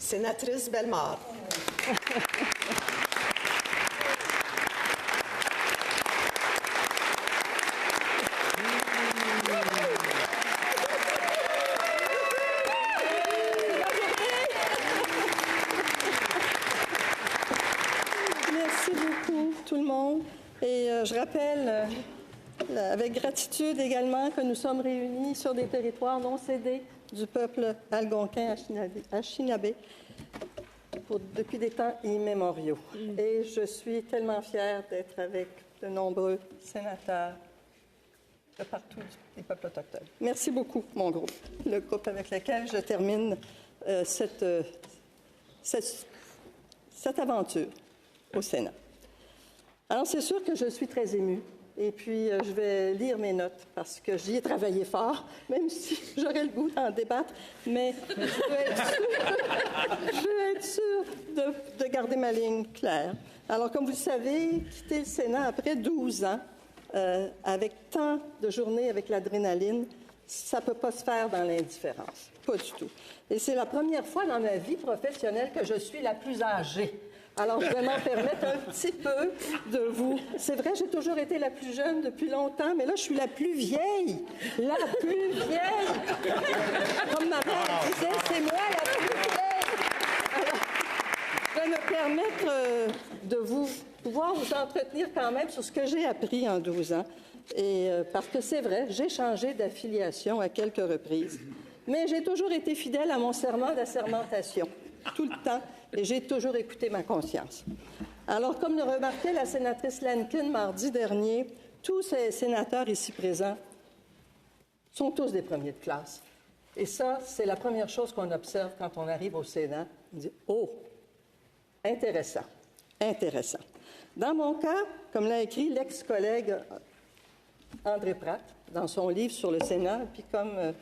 Sénatrice Bellemare. Merci beaucoup, tout le monde. Et je rappelle avec gratitude également que nous sommes réunis sur des territoires non cédés du peuple algonquin Anishinaabe depuis des temps immémoriaux. Et je suis tellement fière d'être avec de nombreux sénateurs de partout des peuples autochtones. Merci beaucoup, mon groupe, le groupe avec lequel je termine cette aventure au Sénat. Alors, c'est sûr que je suis très émue. Et puis, je vais lire mes notes parce que j'y ai travaillé fort, même si j'aurais le goût d'en débattre. Mais je veux être sûre de garder ma ligne claire. Alors, comme vous le savez, quitter le Sénat après 12 ans, avec tant de journées avec l'adrénaline, ça ne peut pas se faire dans l'indifférence. Pas du tout. Et c'est la première fois dans ma vie professionnelle que je suis la plus âgée. Alors, je vais m'en permettre un petit peu de vous... C'est vrai, j'ai toujours été la plus jeune depuis longtemps, mais là, je suis la plus vieille. La plus vieille! Comme ma mère disait, c'est moi la plus vieille! Alors, je vais me permettre de pouvoir vous entretenir quand même sur ce que j'ai appris en 12 ans. Et parce que c'est vrai, j'ai changé d'affiliation à quelques reprises, mais j'ai toujours été fidèle à mon serment d'assermentation, tout le temps. Et j'ai toujours écouté ma conscience. Alors, comme le remarquait la sénatrice Lankin mardi dernier, tous ces sénateurs ici présents sont tous des premiers de classe. Et ça, c'est la première chose qu'on observe quand on arrive au Sénat. On dit « Oh, intéressant, intéressant ». Dans mon cas, comme l'a écrit l'ex-collègue André Pratt dans son livre sur le Sénat, puis comme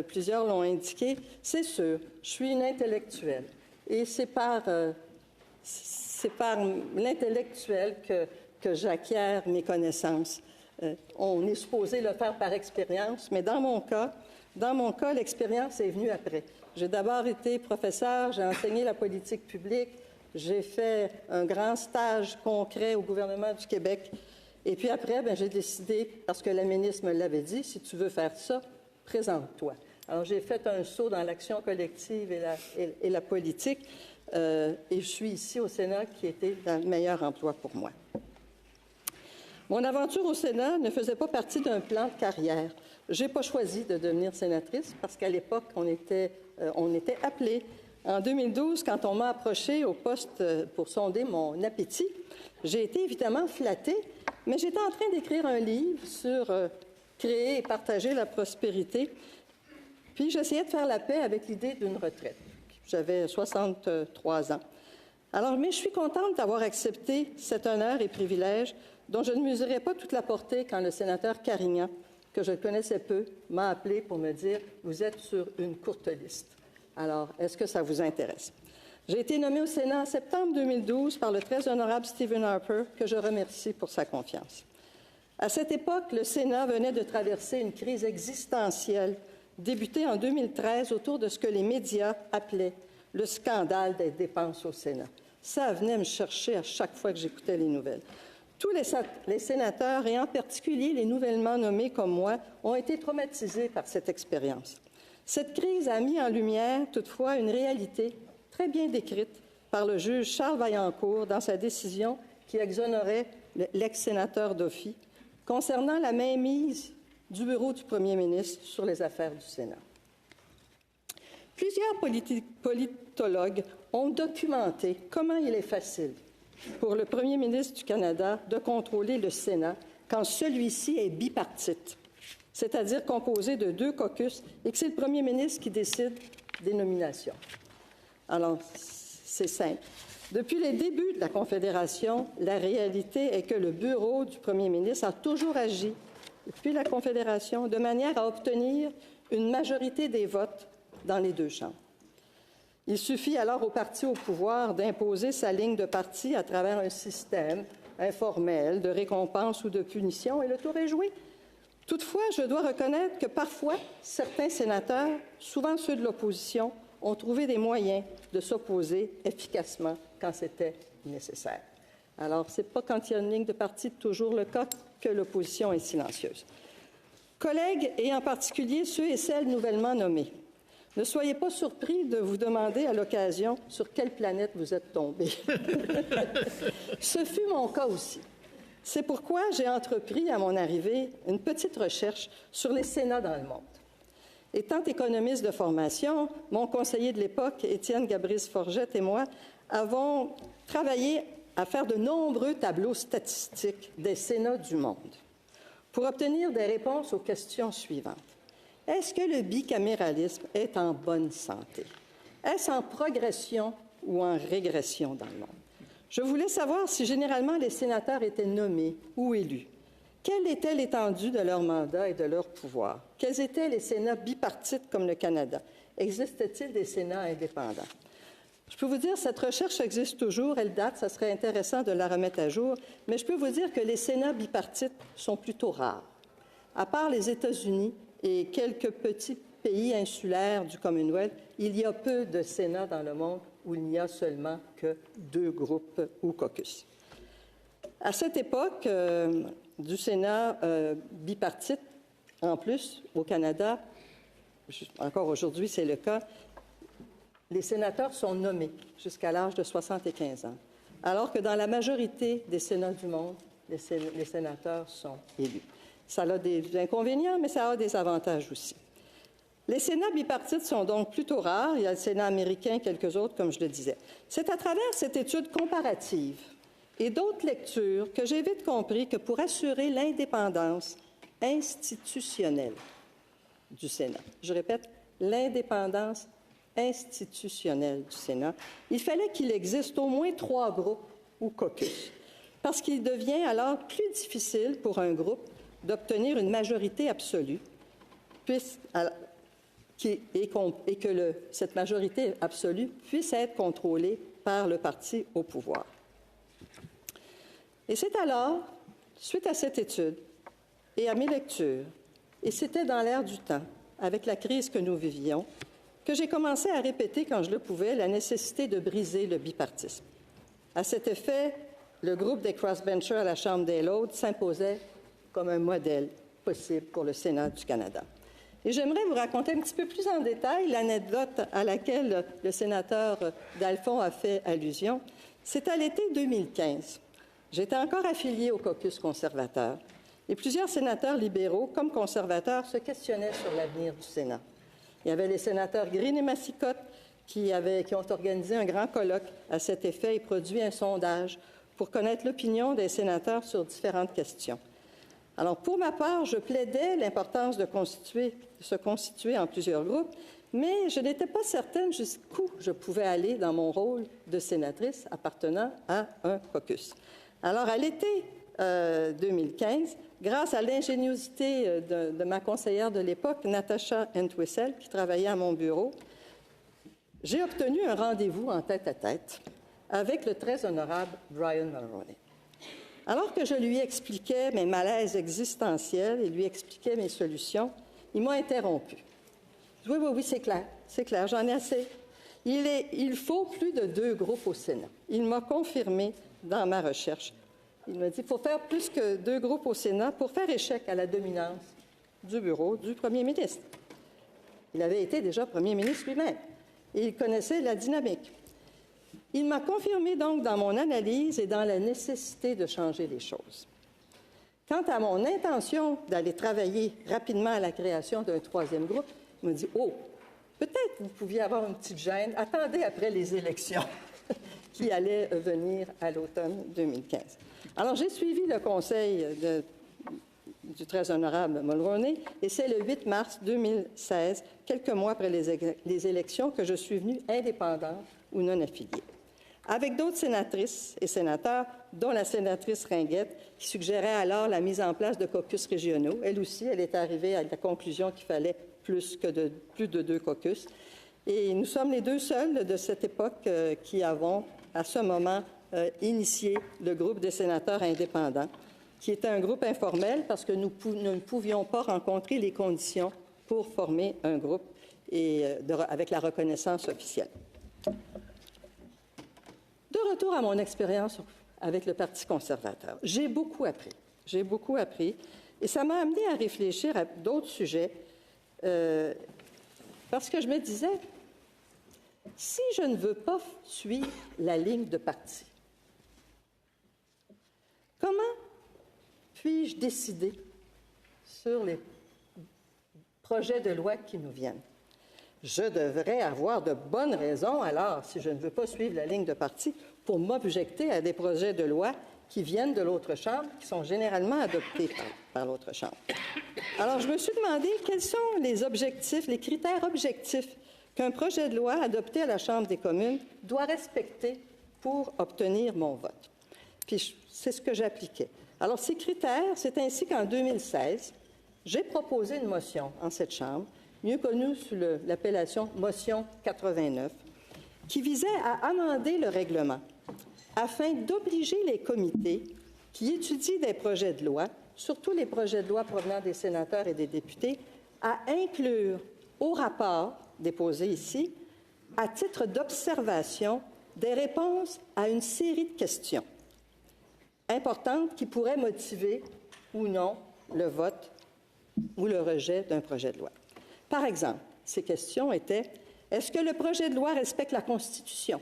plusieurs l'ont indiqué, c'est sûr, je suis une intellectuelle. Et c'est par l'intellectuel que j'acquiers mes connaissances. On est supposé le faire par expérience, mais dans mon cas, l'expérience est venue après. J'ai d'abord été professeur, j'ai enseigné la politique publique, j'ai fait un grand stage concret au gouvernement du Québec. Et puis après, j'ai décidé, parce que la ministre me l'avait dit, si tu veux faire ça, présente-toi. Alors, j'ai fait un saut dans l'action collective et la politique, et je suis ici au Sénat, qui était le meilleur emploi pour moi. Mon aventure au Sénat ne faisait pas partie d'un plan de carrière. Je n'ai pas choisi de devenir sénatrice parce qu'à l'époque, on était appelés. En 2012, quand on m'a approché au poste pour sonder mon appétit, j'ai été évidemment flattée, mais j'étais en train d'écrire un livre sur créer et partager la prospérité. Puis j'essayais de faire la paix avec l'idée d'une retraite. J'avais 63 ans. Alors, mais je suis contente d'avoir accepté cet honneur et privilège dont je ne mesurais pas toute la portée quand le sénateur Carignan, que je connaissais peu, m'a appelé pour me dire « Vous êtes sur une courte liste. Alors, est-ce que ça vous intéresse? » J'ai été nommée au Sénat en septembre 2012 par le très honorable Stephen Harper, que je remercie pour sa confiance. À cette époque, le Sénat venait de traverser une crise existentielle débutée en 2013 autour de ce que les médias appelaient le scandale des dépenses au Sénat. Ça venait me chercher à chaque fois que j'écoutais les nouvelles. Tous les sénateurs, et en particulier les nouvellement nommés comme moi, ont été traumatisés par cette expérience. Cette crise a mis en lumière, toutefois, une réalité très bien décrite par le juge Charles Vaillancourt dans sa décision qui exonérait l'ex-sénateur Dauphy concernant la mainmise du bureau du premier ministre sur les affaires du Sénat. Plusieurs politologues ont documenté comment il est facile pour le premier ministre du Canada de contrôler le Sénat quand celui-ci est bipartite, c'est-à-dire composé de 2 caucus, et que c'est le premier ministre qui décide des nominations. Alors, c'est simple. Depuis les débuts de la Confédération, la réalité est que le bureau du premier ministre a toujours agi depuis la Confédération, de manière à obtenir une majorité des votes dans les 2 chambres. Il suffit alors au parti au pouvoir d'imposer sa ligne de parti à travers un système informel de récompense ou de punition, et le tour est joué. Toutefois, je dois reconnaître que parfois, certains sénateurs, souvent ceux de l'opposition, ont trouvé des moyens de s'opposer efficacement quand c'était nécessaire. Alors, ce n'est pas quand il y a une ligne de parti toujours le cas que l'opposition est silencieuse. Collègues, et en particulier ceux et celles nouvellement nommés, ne soyez pas surpris de vous demander à l'occasion sur quelle planète vous êtes tombés. Ce fut mon cas aussi. C'est pourquoi j'ai entrepris à mon arrivée une petite recherche sur les Sénats dans le monde. Étant économiste de formation, mon conseiller de l'époque, Étienne Gabris-Forgette, et moi avons travaillé à faire de nombreux tableaux statistiques des Sénats du monde pour obtenir des réponses aux questions suivantes. Est-ce que le bicaméralisme est en bonne santé? Est-ce en progression ou en régression dans le monde? Je voulais savoir si généralement les sénateurs étaient nommés ou élus. Quelle était l'étendue de leur mandat et de leur pouvoir? Quels étaient les Sénats bipartites comme le Canada? Existait-il des Sénats indépendants? Je peux vous dire, cette recherche existe toujours, elle date, ça serait intéressant de la remettre à jour, mais je peux vous dire que les Sénats bipartites sont plutôt rares. À part les États-Unis et quelques petits pays insulaires du Commonwealth, il y a peu de Sénats dans le monde où il n'y a seulement que 2 groupes ou caucus. À cette époque du Sénat bipartite, en plus, au Canada, encore aujourd'hui c'est le cas, les sénateurs sont nommés jusqu'à l'âge de 75 ans, alors que dans la majorité des Sénats du monde, les sénateurs sont élus. Ça a des inconvénients, mais ça a des avantages aussi. Les Sénats bipartites sont donc plutôt rares. Il y a le Sénat américain et quelques autres, comme je le disais. C'est à travers cette étude comparative et d'autres lectures que j'ai vite compris que pour assurer l'indépendance institutionnelle du Sénat, je répète, l'indépendance institutionnelle du Sénat, il fallait qu'il existe au moins 3 groupes ou caucus, parce qu'il devient alors plus difficile pour un groupe d'obtenir une majorité absolue, et que cette majorité absolue puisse être contrôlée par le parti au pouvoir. Et c'est alors, suite à cette étude et à mes lectures, et c'était dans l'air du temps, avec la crise que nous vivions, que j'ai commencé à répéter, quand je le pouvais, la nécessité de briser le bipartisme. À cet effet, le groupe des crossbenchers à la Chambre des Lords s'imposait comme un modèle possible pour le Sénat du Canada. Et j'aimerais vous raconter un petit peu plus en détail l'anecdote à laquelle le sénateur Dalphond a fait allusion. C'est à l'été 2015. J'étais encore affiliée au caucus conservateur et plusieurs sénateurs libéraux comme conservateurs se questionnaient sur l'avenir du Sénat. Il y avait les sénateurs Green et Massicotte qui ont organisé un grand colloque à cet effet et produit un sondage pour connaître l'opinion des sénateurs sur différentes questions. Alors, pour ma part, je plaidais l'importance de se constituer en plusieurs groupes, mais je n'étais pas certaine jusqu'où je pouvais aller dans mon rôle de sénatrice appartenant à un caucus. Alors, à l'été 2015, grâce à l'ingéniosité de ma conseillère de l'époque, Natasha Entwistle, qui travaillait à mon bureau, j'ai obtenu un rendez-vous en tête-à-tête avec le très honorable Brian Mulroney. Alors que je lui expliquais mes malaises existentiels et lui expliquais mes solutions, il m'a interrompu. Oui, c'est clair, j'en ai assez. Il faut plus de 2 groupes au Sénat. Il m'a confirmé dans ma recherche. Il m'a dit qu'il faut faire plus que 2 groupes au Sénat pour faire échec à la dominance du bureau du premier ministre. Il avait été déjà premier ministre lui-même et il connaissait la dynamique. Il m'a confirmé donc dans mon analyse et dans la nécessité de changer les choses. Quant à mon intention d'aller travailler rapidement à la création d'un 3e groupe, il m'a dit « Oh, peut-être vous pouviez avoir une petite gêne. Attendez après les élections qui allaient venir à l'automne 2015. » Alors, j'ai suivi le conseil du très honorable Mulroney et c'est le 8 mars 2016, quelques mois après les élections, que je suis venue indépendante ou non affiliée. Avec d'autres sénatrices et sénateurs, dont la sénatrice Ringuette, qui suggérait alors la mise en place de caucus régionaux. Elle aussi, elle est arrivée à la conclusion qu'il fallait plus de 2 caucus. Et nous sommes les 2 seuls de cette époque qui avons, à ce moment, initié le groupe des sénateurs indépendants, qui était un groupe informel parce que nous ne pouvions pas rencontrer les conditions pour former un groupe. avec la reconnaissance officielle. De retour à mon expérience avec le Parti conservateur, j'ai beaucoup appris. J'ai beaucoup appris et ça m'a amené à réfléchir à d'autres sujets parce que je me disais, si je ne veux pas suivre la ligne de parti, comment puis-je décider sur les projets de loi qui nous viennent? Je devrais avoir de bonnes raisons, alors, si je ne veux pas suivre la ligne de parti, pour m'objecter à des projets de loi qui viennent de l'autre Chambre, qui sont généralement adoptés par l'autre Chambre. Alors, je me suis demandé quels sont les objectifs, les critères objectifs qu'un projet de loi adopté à la Chambre des communes doit respecter pour obtenir mon vote. Puis, c'est ce que j'appliquais. Alors, ces critères, c'est ainsi qu'en 2016, j'ai proposé une motion en cette Chambre, mieux connue sous l'appellation motion 89, qui visait à amender le règlement afin d'obliger les comités qui étudient des projets de loi, surtout les projets de loi provenant des sénateurs et des députés, à inclure au rapport déposé ici, à titre d'observation, des réponses à une série de questions importantes qui pourraient motiver ou non le vote ou le rejet d'un projet de loi. Par exemple, ces questions étaient: est-ce que le projet de loi respecte la Constitution,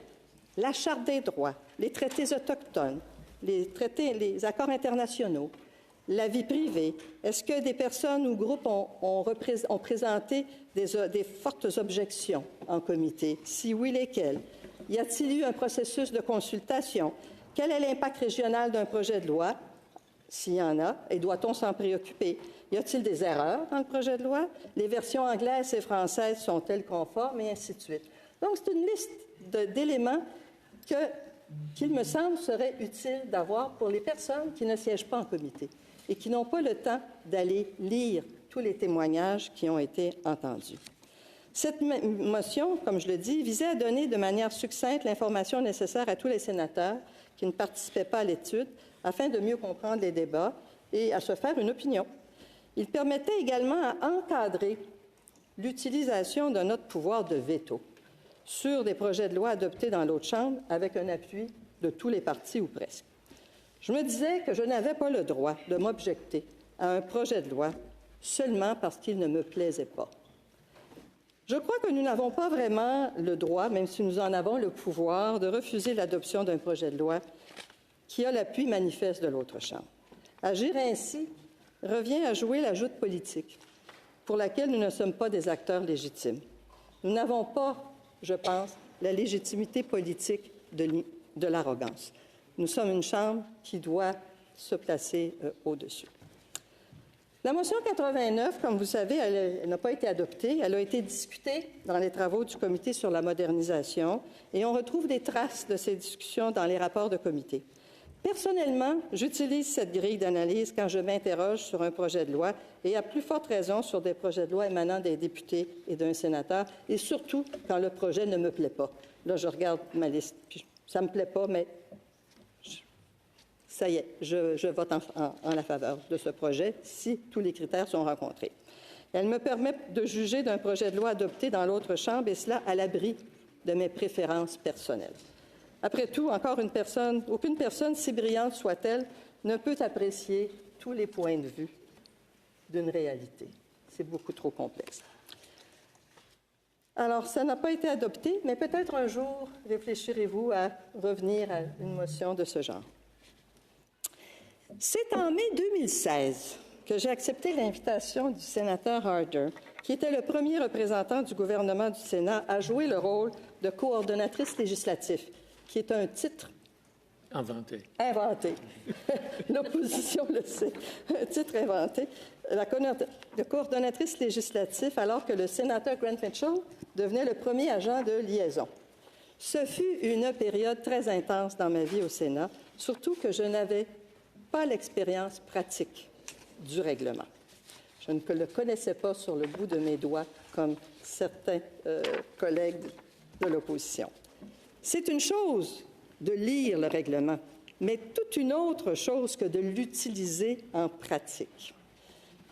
la Charte des droits, les traités autochtones, les accords internationaux, la vie privée? Est-ce que des personnes ou groupes ont présenté des fortes objections en comité? Si oui, lesquelles? Y a-t-il eu un processus de consultation? Quel est l'impact régional d'un projet de loi, s'il y en a, et doit-on s'en préoccuper? Y a-t-il des erreurs dans le projet de loi? Les versions anglaises et françaises sont-elles conformes? Et ainsi de suite. Donc, c'est une liste d'éléments qu'il me semble serait utile d'avoir pour les personnes qui ne siègent pas en comité et qui n'ont pas le temps d'aller lire tous les témoignages qui ont été entendus. Cette motion, comme je le dis, visait à donner de manière succincte l'information nécessaire à tous les sénateurs qui ne participaient pas à l'étude afin de mieux comprendre les débats et à se faire une opinion. Il permettait également à encadrer l'utilisation de notre pouvoir de veto sur des projets de loi adoptés dans l'autre Chambre avec un appui de tous les partis ou presque. Je me disais que je n'avais pas le droit de m'objecter à un projet de loi seulement parce qu'il ne me plaisait pas. Je crois que nous n'avons pas vraiment le droit, même si nous en avons le pouvoir, de refuser l'adoption d'un projet de loi qui a l'appui manifeste de l'autre Chambre. Agir ainsi revient à jouer la joute politique, pour laquelle nous ne sommes pas des acteurs légitimes. Nous n'avons pas, je pense, la légitimité politique de l'arrogance. Nous sommes une Chambre qui doit se placer au-dessus. La motion 89, comme vous savez, elle n'a pas été adoptée. Elle a été discutée dans les travaux du Comité sur la modernisation et on retrouve des traces de ces discussions dans les rapports de comité. Personnellement, j'utilise cette grille d'analyse quand je m'interroge sur un projet de loi et à plus forte raison sur des projets de loi émanant des députés et d'un sénateur et surtout quand le projet ne me plaît pas. Là, je regarde ma liste, puis ça ne me plaît pas, mais ça y est, je vote en la faveur de ce projet si tous les critères sont rencontrés. Elle me permet de juger d'un projet de loi adopté dans l'autre Chambre et cela à l'abri de mes préférences personnelles. Après tout, aucune personne, si brillante soit-elle, ne peut apprécier tous les points de vue d'une réalité. C'est beaucoup trop complexe. Alors, ça n'a pas été adopté, mais peut-être un jour réfléchirez-vous à revenir à une motion de ce genre. C'est en mai 2016 que j'ai accepté l'invitation du sénateur Harder, qui était le premier représentant du gouvernement du Sénat à jouer le rôle de coordonnatrice législative, qui est un titre inventé. L'opposition le sait. Un titre inventé. La coordonnatrice législative, alors que le sénateur Grant Mitchell devenait le premier agent de liaison. Ce fut une période très intense dans ma vie au Sénat, surtout que je n'avais pas l'expérience pratique du règlement. Je ne le connaissais pas sur le bout de mes doigts, comme certains collègues de l'opposition. C'est une chose de lire le règlement, mais toute une autre chose que de l'utiliser en pratique.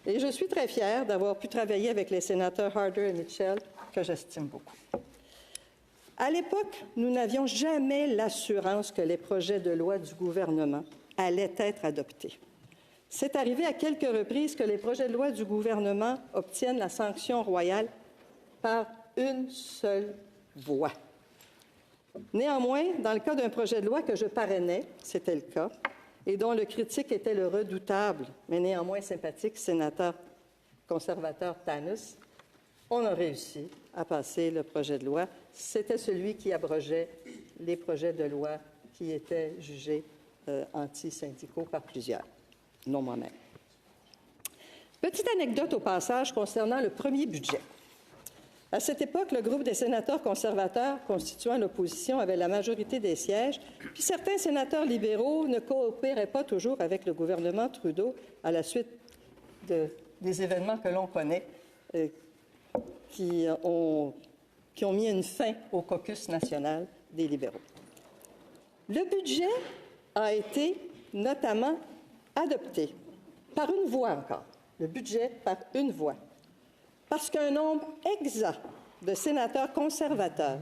Et je suis très fière d'avoir pu travailler avec les sénateurs Harder et Mitchell que j'estime beaucoup. À l'époque, nous n'avions jamais l'assurance que les projets de loi du gouvernement allaient être adoptés. C'est arrivé à quelques reprises que les projets de loi du gouvernement obtiennent la sanction royale par une seule voix. Néanmoins, dans le cas d'un projet de loi que je parrainais, c'était le cas, et dont le critique était le redoutable, mais néanmoins sympathique sénateur conservateur Tannus, on a réussi à passer le projet de loi. C'était celui qui abrogeait les projets de loi qui étaient jugés anti-syndicaux par plusieurs, non moi-même. Petite anecdote au passage concernant le premier budget. À cette époque, le groupe des sénateurs conservateurs constituant l'opposition avait la majorité des sièges, puis certains sénateurs libéraux ne coopéraient pas toujours avec le gouvernement Trudeau à la suite des événements que l'on connaît, qui ont mis une fin au caucus national des libéraux. Le budget a été notamment adopté par une voix encore. Le budget par une voix. Parce qu'un nombre exact de sénateurs conservateurs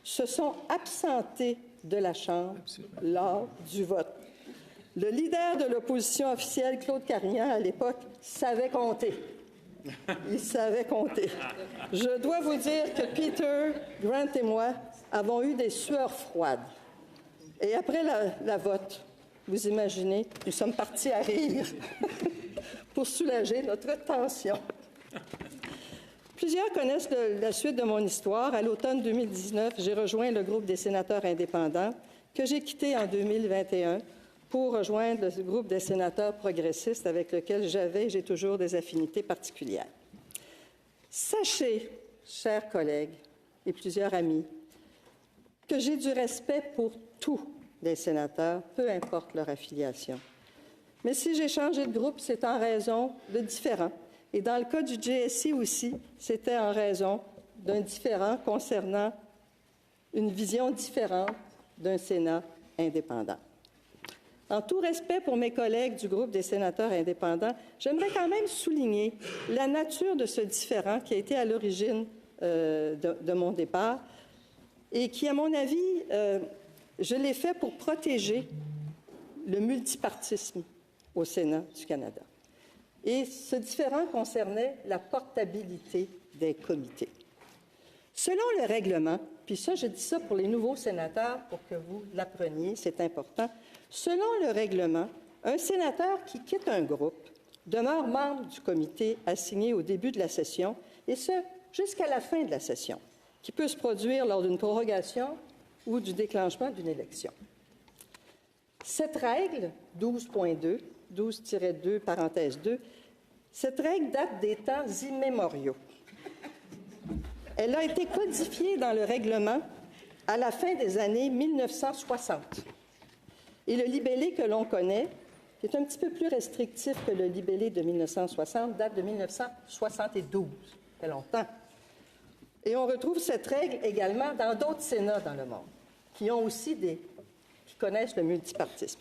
se sont absentés de la Chambre lors du vote. Le leader de l'opposition officielle, Claude Carignan, à l'époque, savait compter. Il savait compter. Je dois vous dire que Peter, Grant et moi avons eu des sueurs froides. Et après la vote, vous imaginez, nous sommes partis à rire pour soulager notre tension. Plusieurs connaissent la suite de mon histoire. À l'automne 2019, j'ai rejoint le groupe des sénateurs indépendants que j'ai quitté en 2021 pour rejoindre le groupe des sénateurs progressistes avec lequel j'ai toujours des affinités particulières. Sachez, chers collègues et plusieurs amis, que j'ai du respect pour tous les sénateurs, peu importe leur affiliation. Mais si j'ai changé de groupe, c'est en raison de différends. Et dans le cas du GSI aussi, c'était en raison d'un différend concernant une vision différente d'un Sénat indépendant. En tout respect pour mes collègues du groupe des sénateurs indépendants, j'aimerais quand même souligner la nature de ce différend qui a été à l'origine de mon départ et qui, à mon avis, je l'ai fait pour protéger le multipartisme au Sénat du Canada. Et ce différend concernait la portabilité des comités. Selon le règlement, puis ça, je dis ça pour les nouveaux sénateurs pour que vous l'appreniez, c'est important. Selon le règlement, un sénateur qui quitte un groupe demeure membre du comité assigné au début de la session, et ce, jusqu'à la fin de la session, qui peut se produire lors d'une prorogation ou du déclenchement d'une élection. Cette règle, 12.2, 12-2, parenthèse 2, cette règle date des temps immémoriaux. Elle a été codifiée dans le règlement à la fin des années 1960. Et le libellé que l'on connaît, qui est un petit peu plus restrictif que le libellé de 1960, date de 1972. Ça fait longtemps. Et on retrouve cette règle également dans d'autres sénats dans le monde, qui connaissent le multipartisme.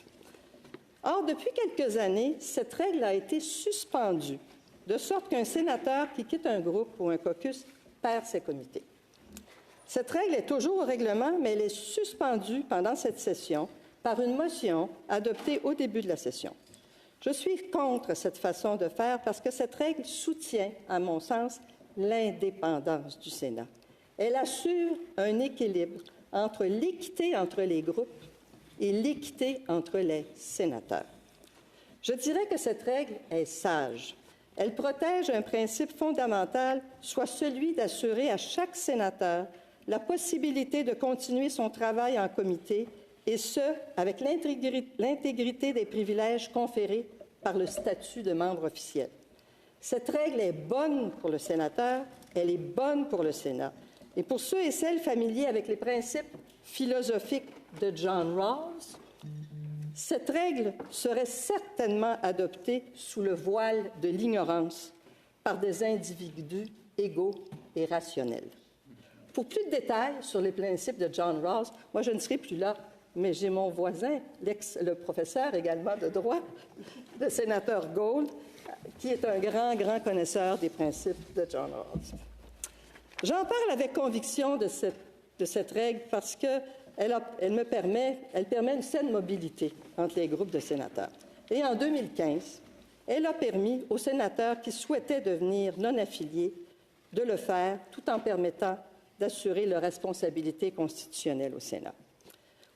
Or, depuis quelques années, cette règle a été suspendue, de sorte qu'un sénateur qui quitte un groupe ou un caucus perd ses comités. Cette règle est toujours au règlement, mais elle est suspendue pendant cette session par une motion adoptée au début de la session. Je suis contre cette façon de faire parce que cette règle soutient, à mon sens, l'indépendance du Sénat. Elle assure un équilibre entre l'équité entre les groupes et l'équité entre les sénateurs. Je dirais que cette règle est sage. Elle protège un principe fondamental, soit celui d'assurer à chaque sénateur la possibilité de continuer son travail en comité, et ce, avec l'intégrité des privilèges conférés par le statut de membre officiel. Cette règle est bonne pour le sénateur, elle est bonne pour le Sénat. Et pour ceux et celles familiers avec les principes philosophiques de John Rawls, cette règle serait certainement adoptée sous le voile de l'ignorance par des individus égaux et rationnels. Pour plus de détails sur les principes de John Rawls, moi je ne serai plus là, mais j'ai mon voisin, le professeur également de droit, le sénateur Gould, qui est un grand connaisseur des principes de John Rawls. J'en parle avec conviction de cette règle parce qu'elle permet une saine mobilité entre les groupes de sénateurs. Et en 2015, elle a permis aux sénateurs qui souhaitaient devenir non affiliés de le faire tout en permettant d'assurer leur responsabilité constitutionnelle au Sénat.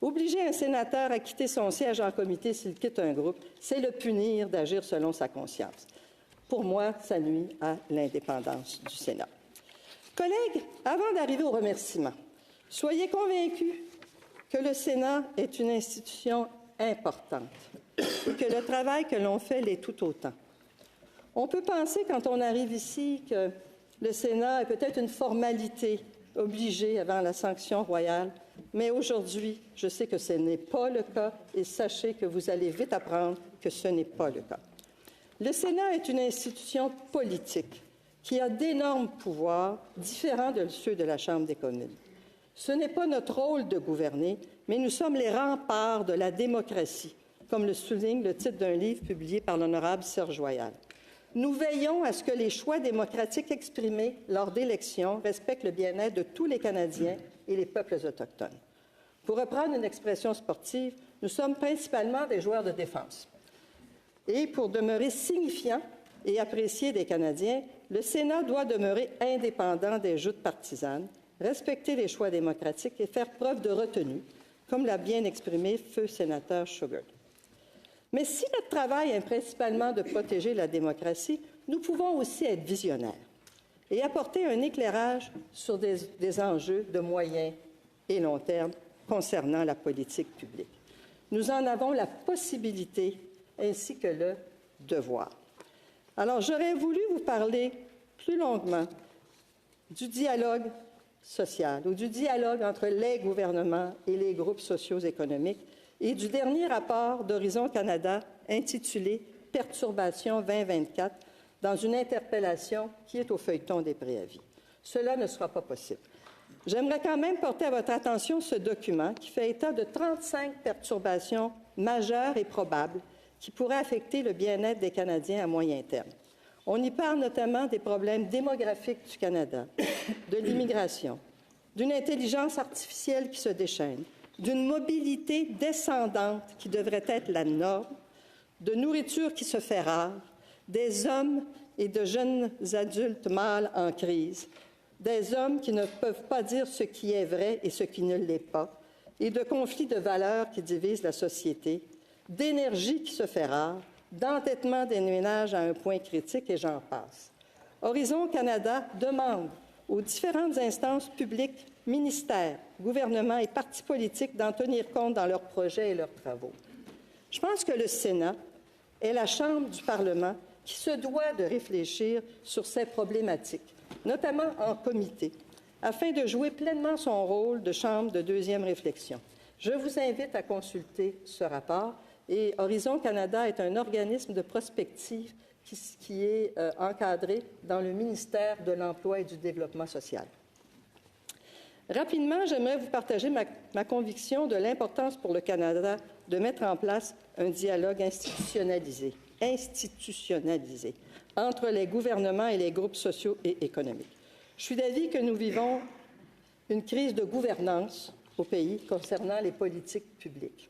Obliger un sénateur à quitter son siège en comité s'il quitte un groupe, c'est le punir d'agir selon sa conscience. Pour moi, ça nuit à l'indépendance du Sénat. Collègues, avant d'arriver aux remerciements, soyez convaincus que le Sénat est une institution importante et que le travail que l'on fait l'est tout autant. On peut penser, quand on arrive ici, que le Sénat est peut-être une formalité obligée avant la sanction royale, mais aujourd'hui, je sais que ce n'est pas le cas et sachez que vous allez vite apprendre que ce n'est pas le cas. Le Sénat est une institution politique qui a d'énormes pouvoirs différents de ceux de la Chambre des communes. Ce n'est pas notre rôle de gouverner, mais nous sommes les remparts de la démocratie, comme le souligne le titre d'un livre publié par l'honorable Serge Royal. Nous veillons à ce que les choix démocratiques exprimés lors d'élections respectent le bien-être de tous les Canadiens et les peuples autochtones. Pour reprendre une expression sportive, nous sommes principalement des joueurs de défense. Et pour demeurer signifiant et apprécié des Canadiens, le Sénat doit demeurer indépendant des joutes partisanes, respecter les choix démocratiques et faire preuve de retenue, comme l'a bien exprimé feu sénateur Sugar. Mais si notre travail est principalement de protéger la démocratie, nous pouvons aussi être visionnaires et apporter un éclairage sur des enjeux de moyen et long terme concernant la politique publique. Nous en avons la possibilité ainsi que le devoir. Alors, j'aurais voulu vous parler plus longuement du dialogue social ou du dialogue entre les gouvernements et les groupes socio-économiques et du dernier rapport d'Horizon Canada intitulé « Perturbations 2024 » dans une interpellation qui est au feuilleton des préavis. Cela ne sera pas possible. J'aimerais quand même porter à votre attention ce document qui fait état de 35 perturbations majeures et probables qui pourraient affecter le bien-être des Canadiens à moyen terme. On y parle notamment des problèmes démographiques du Canada, de l'immigration, d'une intelligence artificielle qui se déchaîne, d'une mobilité descendante qui devrait être la norme, de nourriture qui se fait rare, des hommes et de jeunes adultes mâles en crise, des hommes qui ne peuvent pas dire ce qui est vrai et ce qui ne l'est pas, et de conflits de valeurs qui divisent la société, d'énergie qui se fait rare, d'entêtement des ménages à un point critique, et j'en passe. Horizon Canada demande aux différentes instances publiques, ministères, gouvernements et partis politiques d'en tenir compte dans leurs projets et leurs travaux. Je pense que le Sénat est la Chambre du Parlement qui se doit de réfléchir sur ces problématiques, notamment en comité, afin de jouer pleinement son rôle de chambre de deuxième réflexion. Je vous invite à consulter ce rapport et Horizon Canada est un organisme de prospective qui est encadré dans le ministère de l'Emploi et du Développement social. Rapidement, j'aimerais vous partager ma conviction de l'importance pour le Canada de mettre en place un dialogue institutionnalisé entre les gouvernements et les groupes sociaux et économiques. Je suis d'avis que nous vivons une crise de gouvernance au pays concernant les politiques publiques,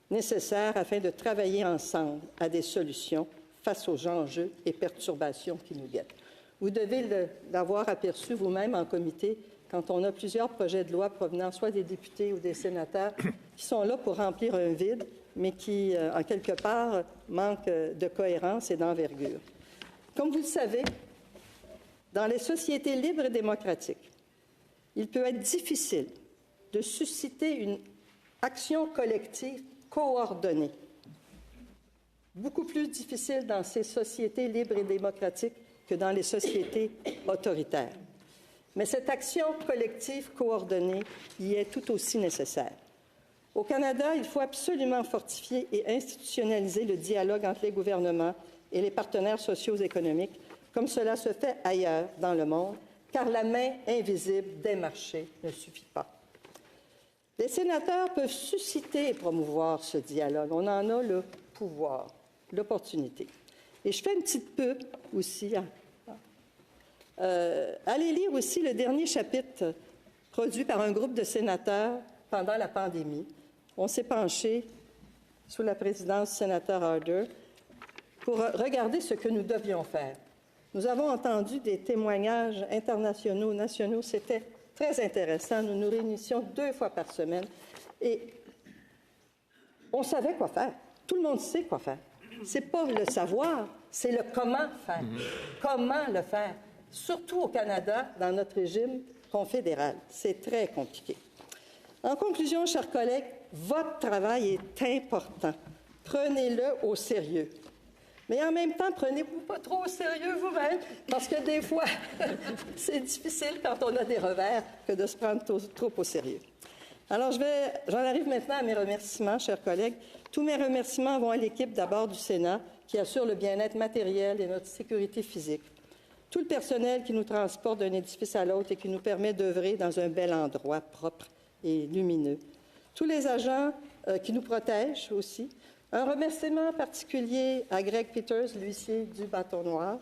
nécessaires afin de travailler ensemble à des solutions face aux enjeux et perturbations qui nous guettent. Vous devez l'avoir aperçu vous-même en comité quand on a plusieurs projets de loi provenant soit des députés ou des sénateurs qui sont là pour remplir un vide, mais qui, en quelque part, manquent de cohérence et d'envergure. Comme vous le savez, dans les sociétés libres et démocratiques, il peut être difficile de susciter une action collective coordonnée. Beaucoup plus difficile dans ces sociétés libres et démocratiques que dans les sociétés autoritaires. Mais cette action collective coordonnée y est tout aussi nécessaire. Au Canada, il faut absolument fortifier et institutionnaliser le dialogue entre les gouvernements et les partenaires sociaux et économiques, comme cela se fait ailleurs dans le monde, car la main invisible des marchés ne suffit pas. Les sénateurs peuvent susciter et promouvoir ce dialogue. On en a le pouvoir, l'opportunité. Et je fais une petite pub aussi Allez lire aussi le dernier chapitre produit par un groupe de sénateurs pendant la pandémie. On s'est penché, sous la présidence du sénateur Harder, pour regarder ce que nous devions faire. Nous avons entendu des témoignages internationaux, nationaux. C'était très intéressant. Nous nous réunissions 2 fois par semaine et on savait quoi faire. Tout le monde sait quoi faire. Ce n'est pas le savoir, c'est le comment faire. Comment le faire? Surtout au Canada, dans notre régime confédéral. C'est très compliqué. En conclusion, chers collègues, votre travail est important. Prenez-le au sérieux. Mais en même temps, prenez-vous pas trop au sérieux vous-même, parce que des fois, c'est difficile quand on a des revers que de se prendre trop au sérieux. Alors, j'en arrive maintenant à mes remerciements, chers collègues. Tous mes remerciements vont à l'équipe d'abord du Sénat, qui assure le bien-être matériel et notre sécurité physique. Tout le personnel qui nous transporte d'un édifice à l'autre et qui nous permet d'œuvrer dans un bel endroit propre et lumineux. Tous les agents qui nous protègent aussi. Un remerciement particulier à Greg Peters, l'huissier du Bâton Noir.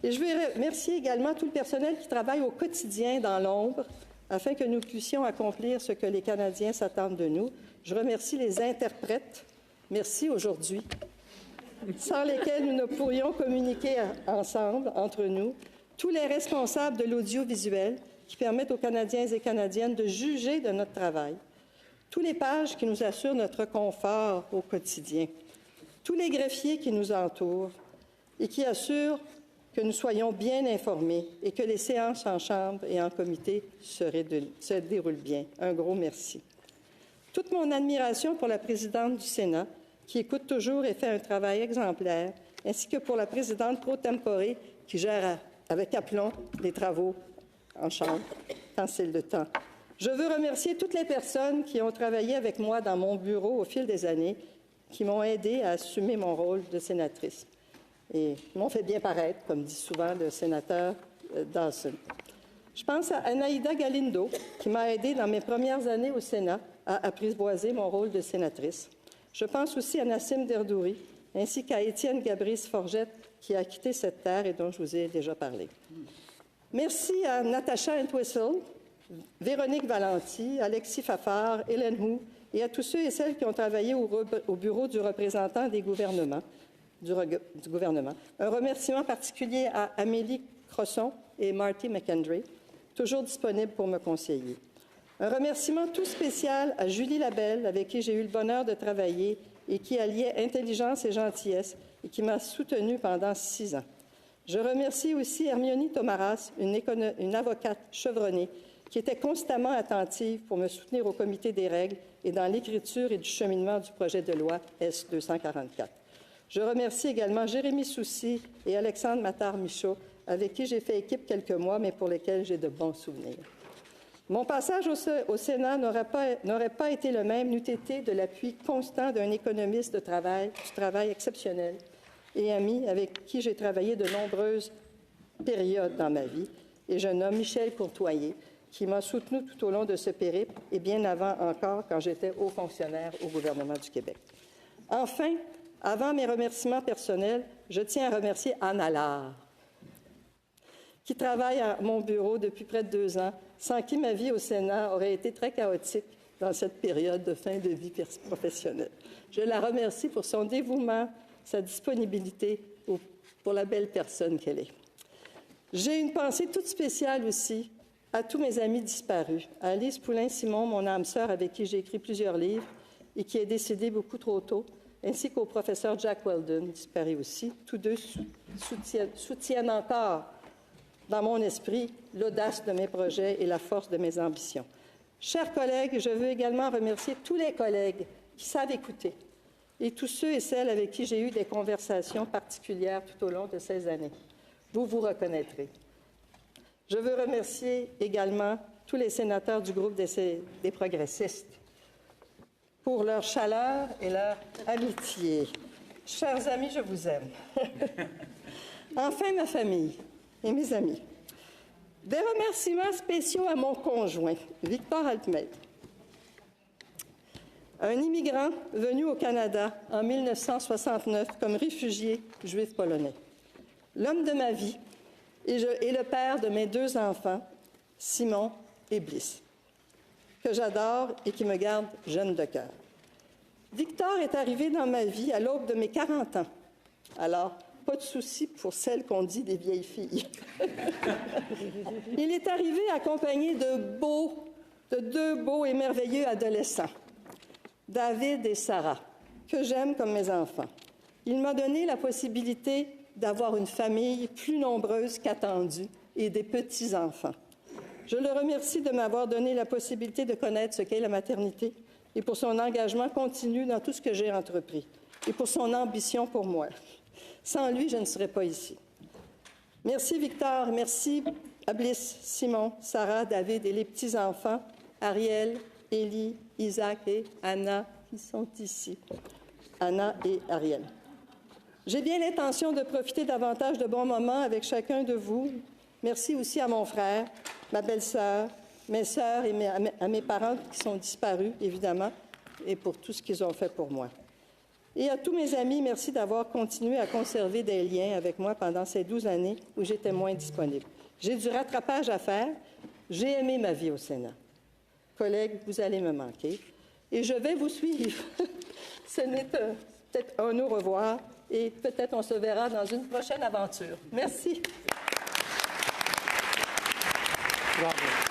Et je veux remercier également tout le personnel qui travaille au quotidien dans l'ombre afin que nous puissions accomplir ce que les Canadiens s'attendent de nous. Je remercie les interprètes. Merci aujourd'hui. Sans lesquels nous ne pourrions communiquer ensemble, entre nous. Tous les responsables de l'audiovisuel qui permettent aux Canadiens et Canadiennes de juger de notre travail. Tous les pages qui nous assurent notre confort au quotidien, tous les greffiers qui nous entourent et qui assurent que nous soyons bien informés et que les séances en chambre et en comité se déroulent bien. Un gros merci. Toute mon admiration pour la présidente du Sénat, qui écoute toujours et fait un travail exemplaire, ainsi que pour la présidente pro tempore, qui gère avec aplomb les travaux en chambre quand c'est le temps. Je veux remercier toutes les personnes qui ont travaillé avec moi dans mon bureau au fil des années, qui m'ont aidé à assumer mon rôle de sénatrice et m'ont fait bien paraître, comme dit souvent le sénateur Dawson. Je pense à Anaïda Galindo, qui m'a aidé dans mes premières années au Sénat à apprivoiser mon rôle de sénatrice. Je pense aussi à Nassim Derdouri, ainsi qu'à Étienne Gabris-Forgette, qui a quitté cette terre et dont je vous ai déjà parlé. Merci à Natasha Entwistle, Véronique Valenti, Alexis Fafard, Hélène Hu et à tous ceux et celles qui ont travaillé au bureau du représentant du gouvernement. Un remerciement particulier à Amélie Crosson et Marty McKendry, toujours disponibles pour me conseiller. Un remerciement tout spécial à Julie Labelle, avec qui j'ai eu le bonheur de travailler et qui alliait intelligence et gentillesse et qui m'a soutenue pendant 6 ans. Je remercie aussi Hermione Tomaras, une avocate chevronnée, qui était constamment attentive pour me soutenir au comité des règles et dans l'écriture et du cheminement du projet de loi S-244. Je remercie également Jérémy Soucy et Alexandre Matard-Michaud, avec qui j'ai fait équipe quelques mois, mais pour lesquels j'ai de bons souvenirs. Mon passage au Sénat n'aurait pas été le même, n'eût été de l'appui constant d'un économiste du travail exceptionnel et ami avec qui j'ai travaillé de nombreuses périodes dans ma vie, et je nomme Michel Courtoyer, qui m'a soutenu tout au long de ce périple et bien avant encore quand j'étais haut fonctionnaire au gouvernement du Québec. Enfin, avant mes remerciements personnels, je tiens à remercier Anne Allard, qui travaille à mon bureau depuis près de 2 ans, sans qui ma vie au Sénat aurait été très chaotique dans cette période de fin de vie professionnelle. Je la remercie pour son dévouement, sa disponibilité pour la belle personne qu'elle est. J'ai une pensée toute spéciale aussi à tous mes amis disparus, à Alice Poulain-Simon, mon âme sœur avec qui j'ai écrit plusieurs livres et qui est décédée beaucoup trop tôt, ainsi qu'au professeur Jack Weldon, disparu aussi. Tous deux soutiennent encore dans mon esprit l'audace de mes projets et la force de mes ambitions. Chers collègues, je veux également remercier tous les collègues qui savent écouter et tous ceux et celles avec qui j'ai eu des conversations particulières tout au long de ces années. Vous vous reconnaîtrez. Je veux remercier également tous les sénateurs du groupe des progressistes pour leur chaleur et leur amitié. Chers amis, je vous aime. Enfin, ma famille et mes amis. Des remerciements spéciaux à mon conjoint, Victor Altmeid, un immigrant venu au Canada en 1969 comme réfugié juif polonais. L'homme de ma vie, et le père de mes 2 enfants, Simon et Bliss, que j'adore et qui me garde jeune de cœur. Victor est arrivé dans ma vie à l'aube de mes 40 ans. Alors, pas de souci pour celles qu'on dit des vieilles filles. Il est arrivé accompagné de 2 beaux et merveilleux adolescents, David et Sarah, que j'aime comme mes enfants. Il m'a donné la possibilité d'avoir une famille plus nombreuse qu'attendue et des petits-enfants. Je le remercie de m'avoir donné la possibilité de connaître ce qu'est la maternité et pour son engagement continu dans tout ce que j'ai entrepris et pour son ambition pour moi. Sans lui, je ne serais pas ici. Merci Victor, merci à Bliss, Simon, Sarah, David et les petits-enfants, Ariel, Élie, Isaac et Anna, qui sont ici. Anna et Ariel. J'ai bien l'intention de profiter davantage de bons moments avec chacun de vous. Merci aussi à mon frère, ma belle-sœur, mes sœurs et à mes parents qui sont disparus, évidemment, et pour tout ce qu'ils ont fait pour moi. Et à tous mes amis, merci d'avoir continué à conserver des liens avec moi pendant ces 12 années où j'étais moins disponible. J'ai du rattrapage à faire. J'ai aimé ma vie au Sénat. Collègues, vous allez me manquer. Et je vais vous suivre. Ce n'est peut-être un au revoir et peut-être on se verra dans une prochaine aventure. Merci. Bravo.